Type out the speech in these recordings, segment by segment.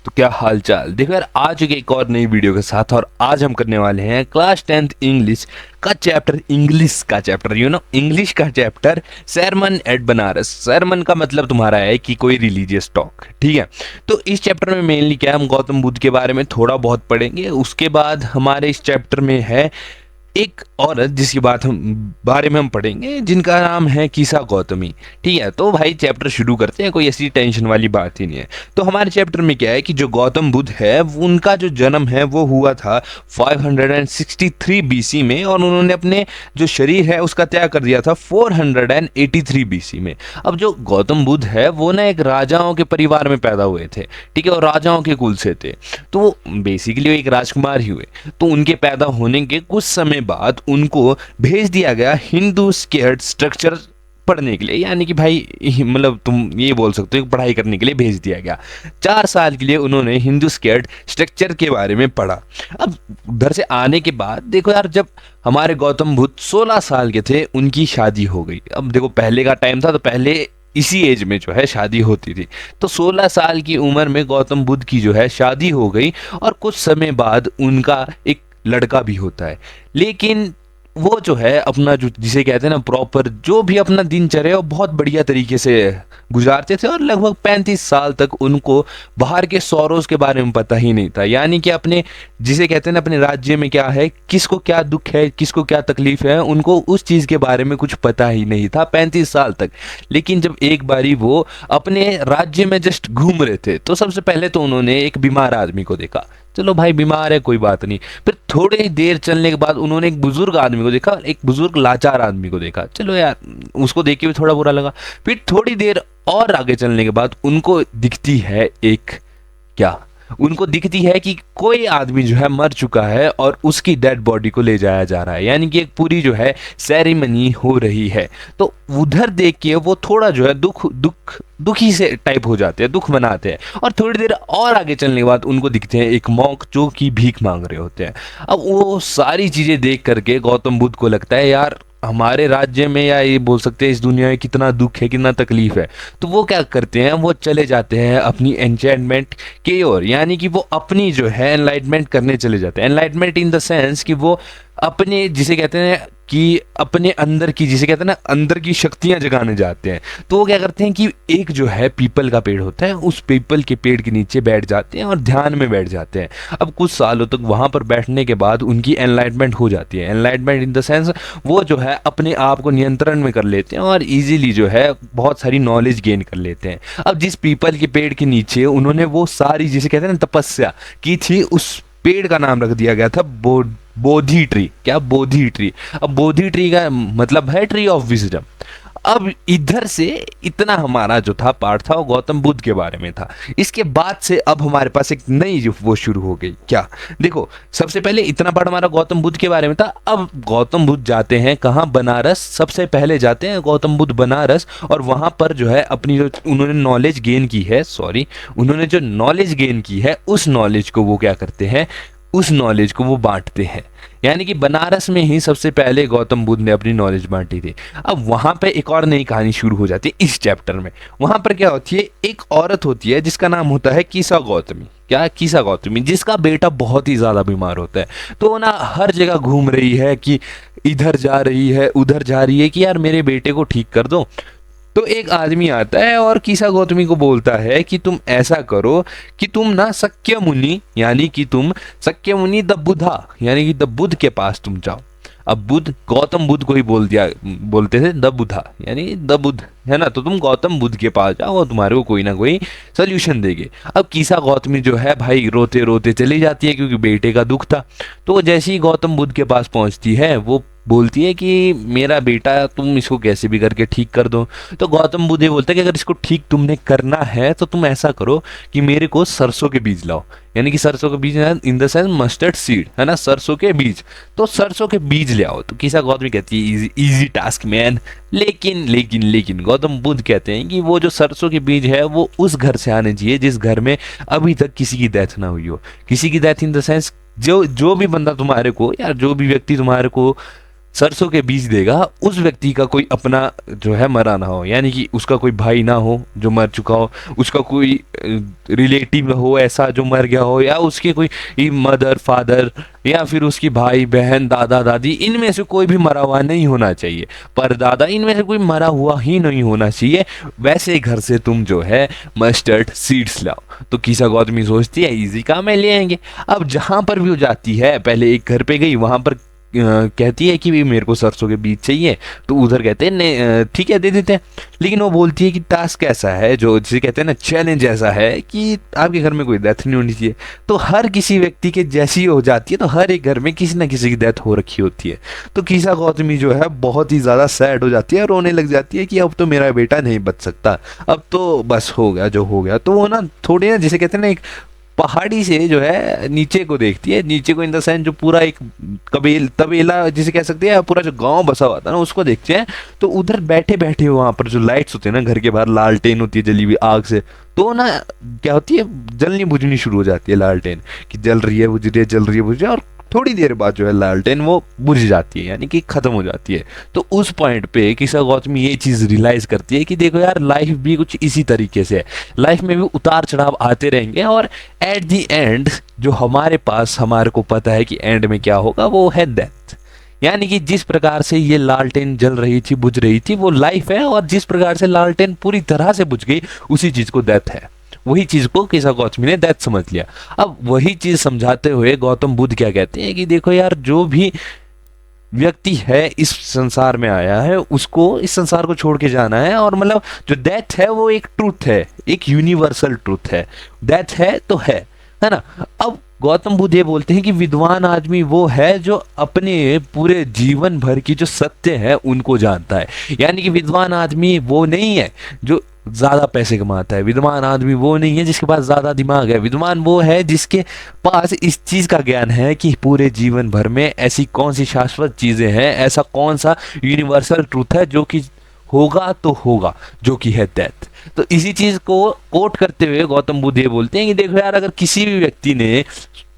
तो क्या हाल चाल। देखो यार, आ चुके एक और नई वीडियो के साथ। और आज हम करने वाले हैं क्लास 10th इंग्लिश का चैप्टर, इंग्लिश का चैप्टर सरमन एट बनारस। सरमन का मतलब तुम्हारा है कि कोई रिलीजियस टॉक, ठीक है। तो इस चैप्टर में मेनली क्या है, हम गौतम बुद्ध के बारे में थोड़ा बहुत पढ़ेंगे। उसके बाद हमारे इस चैप्टर में है एक औरत जिसकी बारे में हम पढ़ेंगे, जिनका नाम है कीसा गौतमी, ठीक है। तो भाई चैप्टर शुरू करते हैं, कोई ऐसी टेंशन वाली बात ही नहीं है। तो हमारे चैप्टर में क्या है कि जो गौतम बुद्ध है उनका जो जन्म है वो हुआ था 563 बीसी में, और उन्होंने अपने जो शरीर है उसका त्याग कर दिया था 483 बीसी में। अब जो गौतम बुद्ध है वो ना एक राजाओं के परिवार में पैदा हुए थे, ठीक है, और राजाओं के कुल से थे। तो बेसिकली वो एक राजकुमार ही हुए। तो उनके पैदा होने के कुछ समय बाद उनको भेज दिया गया हिंदू स्केयर्ड स्ट्रक्चर पढ़ने के लिए, यानी कि भाई मतलब तुम ये बोल सकते हो कि पढ़ाई करने के लिए भेज दिया गया। 4 साल के लिए उन्होंने हिंदू स्केयर्ड स्ट्रक्चर के बारे में पढ़ा। अब उधर से आने के बाद देखो यार, जब हमारे गौतम बुद्ध 16 साल के थे उनकी शादी हो गई। अब देखो पहले का टाइम था, तो पहले इसी एज में जो है शादी होती थी। तो 16 साल की उम्र में गौतम बुद्ध की जो है शादी हो गई, और कुछ समय बाद उनका एक लड़का भी होता है। लेकिन वो जो है अपना जो जिसे कहते हैं ना प्रॉपर जो भी अपना दिनचर्या वो बहुत बढ़िया तरीके से गुजारते थे, और लगभग 35 साल तक उनको बाहर के सौरों के बारे में पता ही नहीं था। यानी कि अपने जिसे कहते हैं ना अपने राज्य में क्या है, किसको क्या दुख है, किसको क्या तकलीफ है, उनको उस चीज़ के बारे में कुछ पता ही नहीं था 35 साल तक। लेकिन जब एक बारी वो अपने राज्य में जस्ट घूम रहे थे, तो सबसे पहले तो उन्होंने एक बीमार आदमी को देखा। चलो भाई बीमार है कोई बात नहीं। फिर थोड़ी ही देर चलने के बाद उन्होंने एक बुजुर्ग आदमी को देखा, एक बुजुर्ग लाचार आदमी को देखा। चलो यार उसको देख के भी थोड़ा बुरा लगा। फिर थोड़ी देर और आगे चलने के बाद उनको दिखती है एक क्या, उनको दिखती है कि कोई आदमी जो है मर चुका है और उसकी डेड बॉडी को ले जाया जा रहा है, यानी कि एक पूरी जो है सेरेमनी हो रही है। तो उधर देख के वो थोड़ा जो है दुखी से टाइप हो जाते हैं, दुख मनाते हैं। और थोड़ी देर और आगे चलने के बाद उनको दिखते हैं एक मॉन्क जो कि भीख मांग रहे होते हैं। अब वो सारी चीजें देख करके गौतम बुद्ध को लगता है यार हमारे राज्य में, या ये बोल सकते हैं इस दुनिया में कितना दुख है, कितना तकलीफ है। तो वो क्या करते हैं, वो चले जाते हैं अपनी एन्चेंटमेंट की ओर, यानी कि वो अपनी जो है एनलाइटमेंट करने चले जाते हैं। एनलाइटमेंट इन द सेंस कि वो अपने जिसे कहते हैं कि अपने अंदर की जिसे कहते हैं ना अंदर की शक्तियां जगाने जाते हैं। तो वो क्या करते हैं कि एक जो है पीपल का पेड़ होता है, उस पीपल के पेड़ के नीचे बैठ जाते हैं और ध्यान में बैठ जाते हैं। अब कुछ सालों तक वहां पर बैठने के बाद उनकी एनलाइटमेंट हो जाती है। एनलाइटमेंट इन द सेंस वो जो है अपने आप को नियंत्रण में कर लेते हैं और इजीली जो है बहुत सारी नॉलेज गेन कर लेते हैं। अब जिस पीपल के पेड़ के नीचे उन्होंने वो सारी जिसे कहते हैं ना तपस्या की थी, उस पेड़ का नाम रख दिया गया था बोधि ट्री। क्या? बोधि ट्री। अब बोधि ट्री का मतलब है ट्री ऑफ विजडम। अब इधर से इतना हमारा जो था पार्ट था वो गौतम बुद्ध के बारे में था। इसके बाद से अब हमारे पास एक नई जो वो शुरू हो गई। क्या? देखो सबसे पहले इतना पार्ट हमारा गौतम बुद्ध के बारे में था। अब गौतम बुद्ध जाते हैं कहाँ? बनारस। सबसे पहले जाते हैं गौतम बुद्ध बनारस, और वहां पर जो है अपनी जो उन्होंने नॉलेज गेन की है, उन्होंने जो नॉलेज गेन की है उस नॉलेज को वो क्या करते हैं, उस नॉलेज को वो बांटते हैं। यानी कि बनारस में ही सबसे पहले गौतम बुद्ध ने अपनी नॉलेज बांटी थी। अब वहां पे एक और नई कहानी शुरू हो जाती है इस चैप्टर में। वहां पर क्या होती है, एक औरत होती है जिसका नाम होता है कीसा गौतमी। क्या? कीसा गौतमी, जिसका बेटा बहुत ही ज्यादा बीमार होता है। तो वो ना हर जगह घूम रही है कि इधर जा रही है उधर जा रही है कि यार मेरे बेटे को ठीक कर दो। तो एक आदमी आता है और कीसा गौतमी को बोलता है कि तुम ऐसा करो कि तुम ना सक्य मुनि, यानी कि तुम सक्य मुनि द बुद्धा, यानी कि द बुद्ध के पास तुम जाओ। अब बुद्ध गौतम बुद्ध को ही बोलते थे द बुद्धा, यानी द बुद्ध है ना। तो तुम गौतम बुद्ध के पास जाओ, वो तुम्हारे को कोई ना कोई सोल्यूशन देंगे। अब कीसा गौतमी जो है भाई रोते रोते चली जाती है क्योंकि बेटे का दुख था। तो जैसे ही गौतम बुद्ध के पास पहुंचती है वो बोलती है कि मेरा बेटा तुम इसको कैसे भी करके ठीक कर दो। तो गौतम बुद्ध ये बोलता है कि अगर इसको ठीक तुमने करना है तो तुम ऐसा करो कि मेरे को सरसों के बीज लाओ, यानी कि सरसों के बीज in the sense mustard seed, है ना, सरसों के बीज। तो सरसों के बीज ले आओ। तो कीसा गौतमी कहती है इजी टास्क मैन। लेकिन गौतम बुद्ध कहते हैं कि वो जो सरसों के बीज है वो उस घर से आने चाहिए जिस घर में अभी तक किसी की डेथ ना हुई हो। किसी की डेथ इन द सेंस जो भी बंदा तुम्हारे को, या जो भी व्यक्ति तुम्हारे को सरसों के बीज देगा उस व्यक्ति का कोई अपना जो है मरा ना हो, यानी कि उसका कोई भाई ना हो जो मर चुका हो, उसका कोई रिलेटिव हो ऐसा जो मर गया हो, या उसके कोई मदर फादर या फिर उसकी भाई बहन दादा दादी, इनमें से कोई भी मरा हुआ नहीं होना चाहिए, पर दादा इनमें से कोई मरा हुआ ही नहीं होना चाहिए। वैसे घर से तुम जो है मस्टर्ड सीड्स लाओ। तो कीसा गौतमी सोचती है इजी काम है, ले आएंगे। अब जहां पर भी वो जाती है, पहले एक घर पे गई, वहां पर कहती है कि भी मेरे को सरसों के बीज चाहिए, तो उधर कहते हैं नहीं ठीक है दे देते हैं। लेकिन वो बोलती है कि टास्क ऐसा है, जो जिसे कहते हैं ना चैलेंज ऐसा है कि आपके घर में कोई डेथ नहीं होनी चाहिए। तो हर किसी व्यक्ति के जैसी हो जाती है, तो हर एक घर में किसी ना किसी की डेथ हो रखी होती है। तो कीसा गौतमी जो है बहुत ही ज़्यादा सैड हो जाती है, रोने लग जाती है कि अब तो मेरा बेटा नहीं बच सकता, अब तो बस हो गया जो हो गया। तो वो ना थोड़ी ना जिसे कहते हैं ना एक पहाड़ी से जो है नीचे को देखती है, नीचे को इन द सेंस जो पूरा एक तबेला जिसे कह सकते हैं, पूरा जो गांव बसा हुआ था ना उसको देखते हैं। तो उधर बैठे बैठे वहां पर जो लाइट्स होते हैं ना घर के बाहर, लालटेन होती है जली हुई आग से, तो ना क्या होती है जलनी बुझनी शुरू हो जाती है लालटेन, कि जल रही है बुझ रही है, जल रही है बुझ रही है, और थोड़ी देर बाद जो है लालटेन वो बुझ जाती है, यानी कि खत्म हो जाती है। तो उस पॉइंट पे कीसा गौतमी ये चीज रियलाइज करती है कि देखो यार लाइफ भी कुछ इसी तरीके से है, लाइफ में भी उतार चढ़ाव आते रहेंगे, और एट दी एंड जो हमारे पास हमारे को पता है कि एंड में क्या होगा, वो है डेथ। यानी कि जिस प्रकार से ये लालटेन जल रही थी बुझ रही थी वो लाइफ है, और जिस प्रकार से लालटेन पूरी तरह से बुझ गई उसी चीज को डेथ है। वही चीज को कीसा गौतमी ने डेथ समझ लिया। अब वही चीज समझाते हुए गौतम बुद्ध क्या कहते हैं कि देखो यार जो भी व्यक्ति है इस संसार में आया है उसको इस संसार को छोड़ के जाना है, और मतलब जो डेथ है वो एक ट्रूथ है, एक यूनिवर्सल ट्रूथ है, डेथ है तो है ना। अब गौतम बुद्ध ये बोलते हैं कि विद्वान आदमी वो है जो अपने पूरे जीवन भर की जो सत्य है उनको जानता है। यानी कि विद्वान आदमी वो नहीं है जो ज्यादा पैसे कमाता है, विद्वान आदमी वो नहीं है जिसके पास ज्यादा दिमाग है, विद्वान वो है जिसके पास इस चीज का ज्ञान है कि पूरे जीवन भर में ऐसी कौन सी शाश्वत चीजें हैं, ऐसा कौन सा यूनिवर्सल ट्रूथ है जो कि होगा तो होगा, जो कि है डेथ। तो इसी चीज को कोट करते हुए गौतम बुद्ध ये बोलते हैं कि देखो यार अगर किसी भी व्यक्ति ने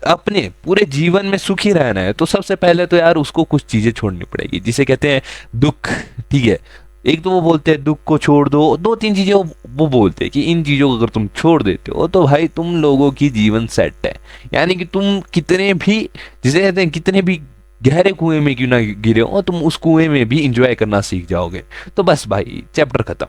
अपने पूरे जीवन में सुखी रहना है तो सबसे पहले तो यार उसको कुछ चीजें छोड़नी पड़ेगी, जिसे कहते हैं दुख। ठीक है, एक तो वो बोलते हैं दुख को छोड़ दो, दो तीन चीजें वो बोलते हैं कि इन चीजों को अगर तुम छोड़ देते हो तो भाई तुम लोगों की जीवन सेट है। यानी कि तुम कितने भी जिसे कहते हैं कितने भी गहरे कुएं में क्यों ना गिरे हो, तुम उस कुएं में भी इंजॉय करना सीख जाओगे। तो बस भाई चैप्टर खत्म।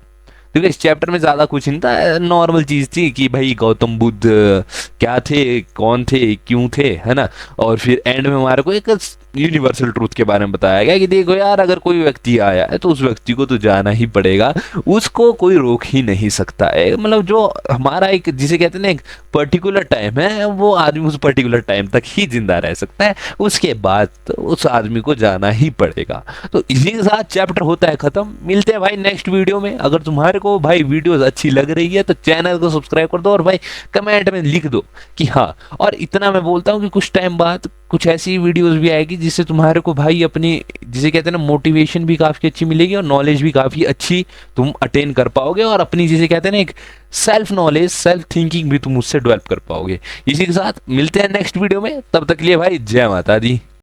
देखो इस चैप्टर में ज्यादा कुछ नहीं था, नॉर्मल चीज थी कि भाई गौतम बुद्ध क्या थे, कौन थे, क्यों थे, है ना। और फिर एंड में हमारे को एक यूनिवर्सल ट्रूथ के बारे में बताया गया कि देखो यार अगर कोई व्यक्ति आया है तो उस व्यक्ति को तो जाना ही पड़ेगा, उसको कोई रोक ही नहीं सकता है। मतलब जो हमारा एक जिसे कहते हैं ना एक पर्टिकुलर टाइम है, वो आदमी उस पर्टिकुलर टाइम तक ही जिंदा रह सकता है, उसके बाद तो उस आदमी को जाना ही पड़ेगा। तो इसी के साथ चैप्टर होता है खत्म। मिलते हैं भाई नेक्स्ट वीडियो में। अगर तुम्हारे को भाई वीडियोस अच्छी लग रही है तो चैनल को सब्सक्राइब कर दो, और भाई कमेंट में लिख दो कि हाँ। और इतना मैं बोलता हूँ कि कुछ टाइम बाद कुछ ऐसी वीडियोस भी आएगी जिससे तुम्हारे को भाई अपनी जिसे कहते हैं ना मोटिवेशन भी काफ़ी अच्छी मिलेगी, और नॉलेज भी काफ़ी अच्छी तुम अटेन कर पाओगे, और अपनी जिसे कहते हैं ना एक सेल्फ नॉलेज सेल्फ थिंकिंग भी तुम उससे डेवलप कर पाओगे। इसी के साथ मिलते हैं नेक्स्ट वीडियो में, तब तक के लिए भाई जय माता दी।